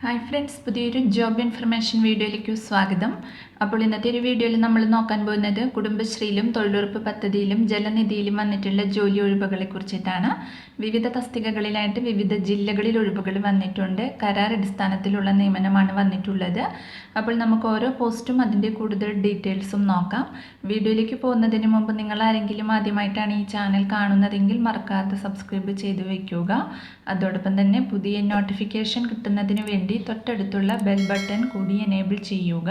Hi friends, പുതിയൊരു job information വീഡിയോയിലേക്ക് സ്വാഗതം. അപ്പോൾ ഇന്നത്തെ ഒരു വീഡിയോയിൽ നമ്മൾ നോക്കാൻ പോകുന്നത് കുടുംബശ്രീയിലും തൊഴിലുറപ്പ് പദ്ധതിയിലും ജലനിധിയിലും വന്നിട്ടുള്ള ജോലി ഒഴിവുകളെ കുറിച്ചിട്ടാണ്. വിവിധ തസ്തികകളിലായിട്ട് വിവിധ ജില്ലകളിൽ ഒഴിവുകൾ വന്നിട്ടുണ്ട്. കരാർ അടിസ്ഥാനത്തിലുള്ള നിയമനമാണ് വന്നിട്ടുള്ളത്. അപ്പോൾ നമുക്ക് ഓരോ പോസ്റ്റും അതിൻ്റെ കൂടുതൽ ഡീറ്റെയിൽസും നോക്കാം. വീഡിയോയിലേക്ക് പോകുന്നതിന് മുമ്പ് നിങ്ങൾ ആരെങ്കിലും ആദ്യമായിട്ടാണ് ഈ ചാനൽ കാണുന്നതെങ്കിൽ മറക്കാതെ സബ്സ്ക്രൈബ് ചെയ്ത് വയ്ക്കുക. അതോടൊപ്പം തന്നെ പുതിയ നോട്ടിഫിക്കേഷൻ കിട്ടുന്നതിന് വേണ്ടി തൊട്ടടുത്തുള്ള ബെൽ ബട്ടൺ കൂടി എനേബിൾ ചെയ്യുക.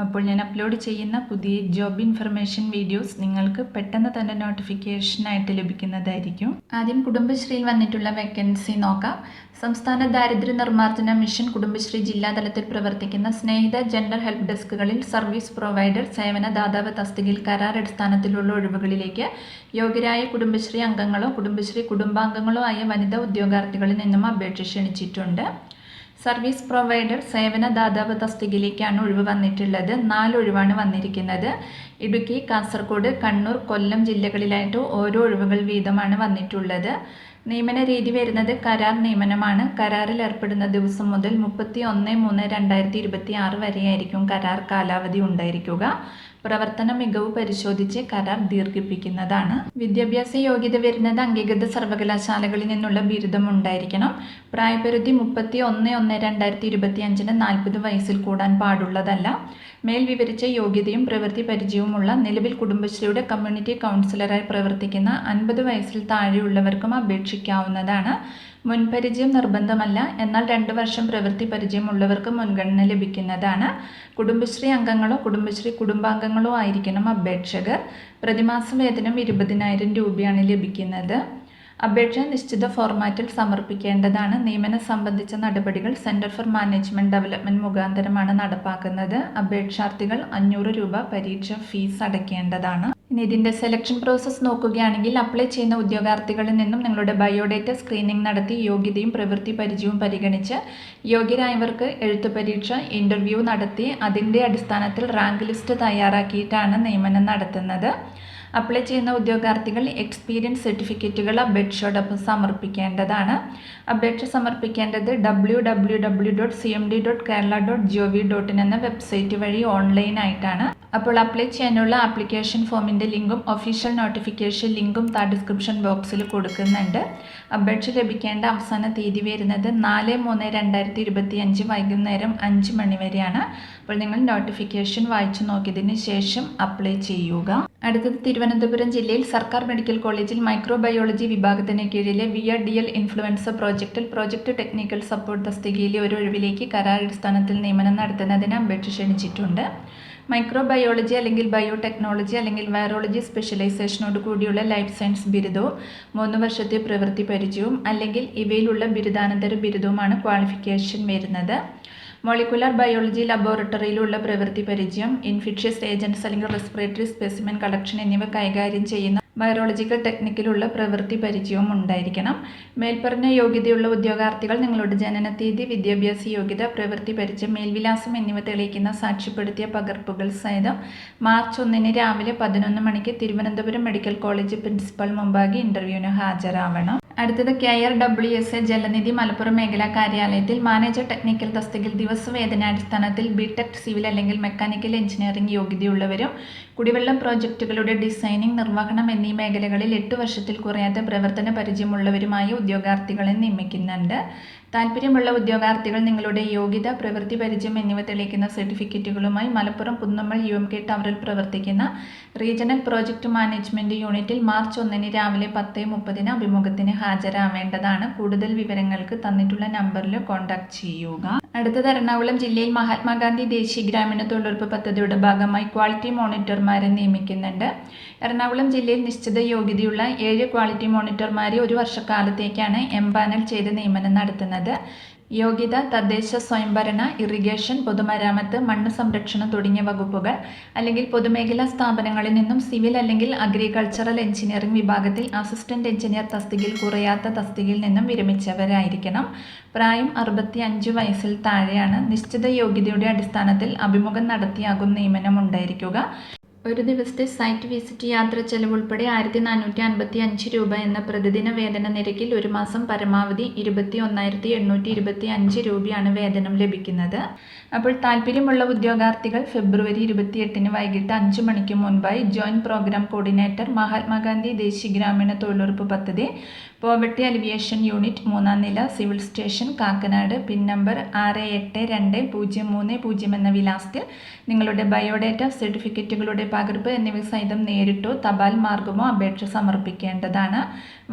അപ്പോൾ ഞാൻ അപ്ലോഡ് ചെയ്യുന്ന പുതിയ ജോബ് ഇൻഫർമേഷൻ വീഡിയോസ് നിങ്ങൾക്ക് പെട്ടെന്ന് തന്നെ നോട്ടിഫിക്കേഷനായിട്ട് ലഭിക്കുന്നതായിരിക്കും. ആദ്യം കുടുംബശ്രീയിൽ വന്നിട്ടുള്ള വേക്കൻസി നോക്കാം. സംസ്ഥാന ദാരിദ്ര്യ നിർമ്മാർജ്ജന മിഷൻ കുടുംബശ്രീ ജില്ലാതലത്തിൽ പ്രവർത്തിക്കുന്ന സ്നേഹിത ജെൻഡർ ഹെൽപ്പ് ഡെസ്കുകളിൽ സർവീസ് പ്രൊവൈഡർ സേവനദാതാവ് തസ്തികയിൽ കരാർ അടിസ്ഥാനത്തിലുള്ള ഒഴിവുകളിലേക്ക് യോഗ്യരായ കുടുംബശ്രീ അംഗങ്ങളോ കുടുംബശ്രീ കുടുംബാംഗങ്ങളോ ആയ വനിതാ ഉദ്യോഗാർത്ഥികളിൽ നിന്നും അപേക്ഷ ക്ഷണിച്ചിട്ടുണ്ട്. സർവീസ് പ്രൊവൈഡർ സേവനദാതാവ് തസ്തികയിലേക്കാണ് ഒഴിവ് വന്നിട്ടുള്ളത്. 4 ഒഴിവാണ് വന്നിരിക്കുന്നത്. ഇടുക്കി, കാസർഗോഡ്, കണ്ണൂർ, കൊല്ലം ജില്ലകളിലായിട്ട് ഓരോ ഒഴിവുകൾ വീതമാണ് വന്നിട്ടുള്ളത്. നിയമന രീതി വരുന്നത് കരാർ നിയമനമാണ്. കരാറിൽ ഏർപ്പെടുന്ന ദിവസം മുതൽ 31/3/2026 വരെയായിരിക്കും കരാർ കാലാവധി ഉണ്ടായിരിക്കുക. പ്രവർത്തന മികവ് പരിശോധിച്ച് കരാർ ദീർഘിപ്പിക്കുന്നതാണ്. വിദ്യാഭ്യാസ യോഗ്യത വരുന്നത് അംഗീകൃത സർവകലാശാലകളിൽ നിന്നുള്ള ബിരുദം ഉണ്ടായിരിക്കണം. പ്രായപരിധി 31/1/2025 40 വയസ്സിൽ കൂടാൻ പാടുള്ളതല്ല. മേൽ വിവരിച്ച യോഗ്യതയും പ്രവൃത്തി പരിചയവുമുള്ള നിലവിൽ കുടുംബശ്രീയുടെ കമ്മ്യൂണിറ്റി കൗൺസിലറായി പ്രവർത്തിക്കുന്ന 50 വയസ്സിൽ താഴെയുള്ളവർക്കും അപേക്ഷിക്കാവുന്നതാണ്. മുൻപരിചയം നിർബന്ധമല്ല, എന്നാൽ 2 വർഷം പ്രവൃത്തി പരിചയമുള്ളവർക്ക് മുൻഗണന ലഭിക്കുന്നതാണ്. കുടുംബശ്രീ അംഗങ്ങളോ കുടുംബശ്രീ കുടുംബാംഗങ്ങളോ ആയിരിക്കണം അപേക്ഷകർ. പ്രതിമാസ വേതനം 20,000 രൂപയാണ് ലഭിക്കുന്നത്. അപേക്ഷ നിശ്ചിത ഫോർമാറ്റിൽ സമർപ്പിക്കേണ്ടതാണ്. നിയമനം സംബന്ധിച്ച നടപടികൾ സെൻറ്റർ ഫോർ മാനേജ്മെൻറ്റ് ഡെവലപ്മെൻറ്റ് മുഖാന്തരമാണ് നടപ്പാക്കുന്നത്. അപേക്ഷാർത്ഥികൾ 500 രൂപ പരീക്ഷ ഫീസ് അടയ്ക്കേണ്ടതാണ്. ഇനി ഇതിൻ്റെ സെലക്ഷൻ പ്രോസസ്സ് നോക്കുകയാണെങ്കിൽ അപ്ലൈ ചെയ്യുന്ന ഉദ്യോഗാർത്ഥികളിൽ നിന്നും നിങ്ങളുടെ ബയോഡേറ്റ സ്ക്രീനിംഗ് നടത്തി യോഗ്യതയും പ്രവൃത്തി പരിചയവും പരിഗണിച്ച് യോഗ്യരായവർക്ക് എഴുത്തു പരീക്ഷ ഇൻ്റർവ്യൂ നടത്തി അതിൻ്റെ അടിസ്ഥാനത്തിൽ റാങ്ക് ലിസ്റ്റ് തയ്യാറാക്കിയിട്ടാണ് നിയമനം നടത്തുന്നത്. അപ്ലൈ ചെയ്യുന്ന ഉദ്യോഗാർത്ഥികൾ എക്സ്പീരിയൻസ് സർട്ടിഫിക്കറ്റുകൾ അപേക്ഷയോടൊപ്പം സമർപ്പിക്കേണ്ടതാണ്. അപേക്ഷ സമർപ്പിക്കേണ്ടത് www.cmd.kerala.gov.in എന്ന വെബ്സൈറ്റ് വഴി ഓൺലൈനായിട്ടാണ്. അപ്പോൾ അപ്ലൈ ചെയ്യാനുള്ള ആപ്ലിക്കേഷൻ ഫോമിൻ്റെ ലിങ്കും ഒഫീഷ്യൽ നോട്ടിഫിക്കേഷൻ ലിങ്കും ഡിസ്ക്രിപ്ഷൻ ബോക്സിൽ കൊടുക്കുന്നുണ്ട്. അപേക്ഷ ലഭിക്കേണ്ട അവസാന തീയതി വരുന്നത് 4/3/2025 വൈകുന്നേരം 5 മണി വരെയാണ്. അപ്പോൾ നിങ്ങൾ നോട്ടിഫിക്കേഷൻ വായിച്ചു നോക്കിയതിന് ശേഷം അപ്ലൈ ചെയ്യുക. അടുത്തത് തിരുവനന്തപുരം ജില്ലയിൽ സർക്കാർ മെഡിക്കൽ കോളേജിൽ മൈക്രോബയോളജി വിഭാഗത്തിന് കീഴിലെ VRDL ഇൻഫ്ലുവൻസ പ്രോജക്റ്റിൽ പ്രോജക്റ്റ് ടെക്നിക്കൽ സപ്പോർട്ട് തസ്തികയിലെ ഒരു ഒഴിവിലേക്ക് കരാർ അടിസ്ഥാനത്തിൽ നിയമനം നടത്തുന്നതിന് അപേക്ഷ ക്ഷണിച്ചിട്ടുണ്ട്. മൈക്രോബയോളജി അല്ലെങ്കിൽ ബയോടെക്നോളജി അല്ലെങ്കിൽ വൈറോളജി സ്പെഷ്യലൈസേഷനോട് കൂടിയുള്ള ലൈഫ് സയൻസ് ബിരുദവും 3 വർഷത്തെ പ്രവൃത്തി പരിചയവും അല്ലെങ്കിൽ ഇവയിലുള്ള ബിരുദാനന്തര ബിരുദവുമാണ് ക്വാളിഫിക്കേഷൻ വരുന്നത്. മോളിക്കുലർ ബയോളജി ലബോറട്ടറിയിലുള്ള പ്രവൃത്തി പരിചയം, ഇൻഫെക്ഷ്യസ് ഏജൻറ്റ്സ് അല്ലെങ്കിൽ റെസ്പിറേറ്ററി സ്പെസിമെൻ കളക്ഷൻ എന്നിവ കൈകാര്യം ചെയ്യുന്ന ബയോളജിക്കൽ ടെക്നിക്കിലുള്ള പ്രവൃത്തി പരിചയവും ഉണ്ടായിരിക്കണം. മേൽപ്പറഞ്ഞ യോഗ്യതയുള്ള ഉദ്യോഗാർത്ഥികൾ നിങ്ങളുടെ ജനനത്തീയതി, വിദ്യാഭ്യാസ യോഗ്യത, പ്രവൃത്തി പരിചയം, മേൽവിലാസം എന്നിവ തെളിയിക്കുന്ന സാക്ഷ്യപ്പെടുത്തിയ പകർപ്പുകൾ സഹിതം മാർച്ച് 1 രാവിലെ 11 മണിക്ക് തിരുവനന്തപുരം മെഡിക്കൽ കോളേജ് പ്രിൻസിപ്പൽ മുമ്പാകെ ഇൻ്റർവ്യൂവിന് ഹാജരാവണം. അടുത്തത് KRWSA ജലനിധി മലപ്പുറം മേഖലാ കാര്യാലയത്തിൽ മാനേജർ ടെക്നിക്കൽ തസ്തികയിൽ ദിവസവേതനാടിസ്ഥാനത്തിൽ BTech സിവിൽ അല്ലെങ്കിൽ മെക്കാനിക്കൽ എഞ്ചിനീയറിംഗ് യോഗ്യതയുള്ളവരും കുടിവെള്ള പ്രോജക്റ്റുകളുടെ ഡിസൈനിങ്, നിർവഹണം എന്നീ മേഖലകളിൽ 8 വർഷത്തിൽ കുറയാത്ത പ്രവർത്തന പരിചയമുള്ളവരുമായ ഉദ്യോഗാർത്ഥികളെ നിയമിക്കുന്നുണ്ട്. താല്പര്യമുള്ള ഉദ്യോഗാർത്ഥികൾ നിങ്ങളുടെ യോഗ്യത, പ്രവൃത്തി പരിചയം എന്നിവ തെളിയിക്കുന്ന സർട്ടിഫിക്കറ്റുകളുമായി മലപ്പുറം പുന്നമ്മൽ UMK ടവറിൽ പ്രവർത്തിക്കുന്ന റീജിയണൽ പ്രോജക്റ്റ് മാനേജ്മെൻറ്റ് യൂണിറ്റിൽ മാർച്ച് 1 രാവിലെ 10:30 അഭിമുഖത്തിന് ഹാജരാവേണ്ടതാണ്. കൂടുതൽ വിവരങ്ങൾക്ക് തന്നിട്ടുള്ള നമ്പറിൽ കോൺടാക്ട് ചെയ്യുക. അടുത്തത് എറണാകുളം ജില്ലയിൽ മഹാത്മാഗാന്ധി ദേശീയ ഗ്രാമീണ തൊഴിലുറപ്പ് പദ്ധതിയുടെ ഭാഗമായി ക്വാളിറ്റി മോണിറ്റർമാരെ നിയമിക്കുന്നുണ്ട്. എറണാകുളം ജില്ലയിൽ നിശ്ചിത യോഗ്യതയുള്ള 7 ക്വാളിറ്റി മോണിറ്റർമാരെ 1 വർഷക്കാലത്തേക്കാണ് എംപാനൽ ചെയ്ത് നിയമനം നടത്തുന്നത്. യോഗ്യത തദ്ദേശ സ്വയംഭരണ, ഇറിഗേഷൻ, പൊതുമരാമത്ത്, മണ്ണ് സംരക്ഷണം തുടങ്ങിയ വകുപ്പുകൾ അല്ലെങ്കിൽ പൊതുമേഖലാ സ്ഥാപനങ്ങളിൽ നിന്നും സിവിൽ അല്ലെങ്കിൽ അഗ്രികൾച്ചറൽ എഞ്ചിനീയറിംഗ് വിഭാഗത്തിൽ അസിസ്റ്റന്റ് എഞ്ചിനീയർ തസ്തികയിൽ കുറയാത്ത തസ്തികയിൽ നിന്നും വിരമിച്ചവരായിരിക്കണം. പ്രായം 65 വയസ്സിൽ താഴെയാണ്. നിശ്ചിത യോഗ്യതയുടെ അടിസ്ഥാനത്തിൽ അഭിമുഖം നടത്തിയാകും നിയമനം ഉണ്ടായിരിക്കുക. ഒരു ദിവസത്തെ സൈറ്റ് വിസിറ്റ് യാത്ര ചെലവ് ഉൾപ്പെടെ 1455 രൂപ എന്ന പ്രതിദിന വേതന നിരക്കിൽ ഒരു മാസം പരമാവധി 21,825 രൂപയാണ് വേതനം ലഭിക്കുന്നത്. അപ്പോൾ താല്പര്യമുള്ള ഉദ്യോഗാർത്ഥികൾ ഫെബ്രുവരി 28 വൈകിട്ട് 5 മണിക്ക് മുൻപായി ജോയിന്റ് പ്രോഗ്രാം കോർഡിനേറ്റർ, മഹാത്മാഗാന്ധി ദേശീയ ഗ്രാമീണ തൊഴിലുറപ്പ് പദ്ധതി, പോവർട്ടി അലിവിയേഷൻ യൂണിറ്റ്, 3-ാം നില, civil station, Kakkanad, pin number 682030 എന്ന വിലാസത്തിൽ നിങ്ങളുടെ ബയോഡേറ്റ, സർട്ടിഫിക്കറ്റുകളുടെ പകർപ്പ് എന്നിവ സഹിതം നേരിട്ടോ തപാൽ മാർഗമോ അപേക്ഷ സമർപ്പിക്കേണ്ടതാണ്.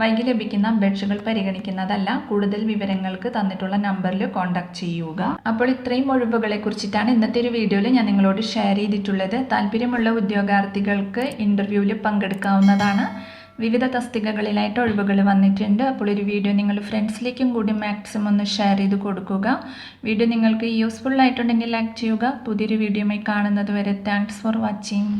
വൈകി ലഭിക്കുന്ന അപേക്ഷകൾ പരിഗണിക്കുന്നതല്ല. കൂടുതൽ വിവരങ്ങൾക്ക് തന്നിട്ടുള്ള നമ്പറിൽ കോൺടാക്ട് ചെയ്യുക. അപ്പോൾ ഇത്രയും ഒഴിവുകളെ കുറിച്ചിട്ടാണ് ഇന്നത്തെ ഒരു വീഡിയോയിൽ ഞാൻ നിങ്ങളോട് ഷെയർ ചെയ്തിട്ടുള്ളത്. താല്പര്യമുള്ള ഉദ്യോഗാർത്ഥികൾക്ക് ഇൻ്റർവ്യൂവിൽ പങ്കെടുക്കാവുന്നതാണ്. വിവിധ തസ്തികകളിലായിട്ട് ഒഴിവുകൾ വന്നിട്ടുണ്ട്. അപ്പോൾ ഒരു വീഡിയോ നിങ്ങൾ ഫ്രണ്ട്സിലേക്കും കൂടി മാക്സിമം ഒന്ന് ഷെയർ ചെയ്ത് കൊടുക്കുക. വീഡിയോ നിങ്ങൾക്ക് യൂസ്ഫുൾ ആയിട്ടുണ്ടെങ്കിൽ ലൈക്ക് ചെയ്യുക. പുതിയൊരു വീഡിയോയുമായി കാണുന്നത് വരെ താങ്ക്സ് ഫോർ വാച്ചിങ്.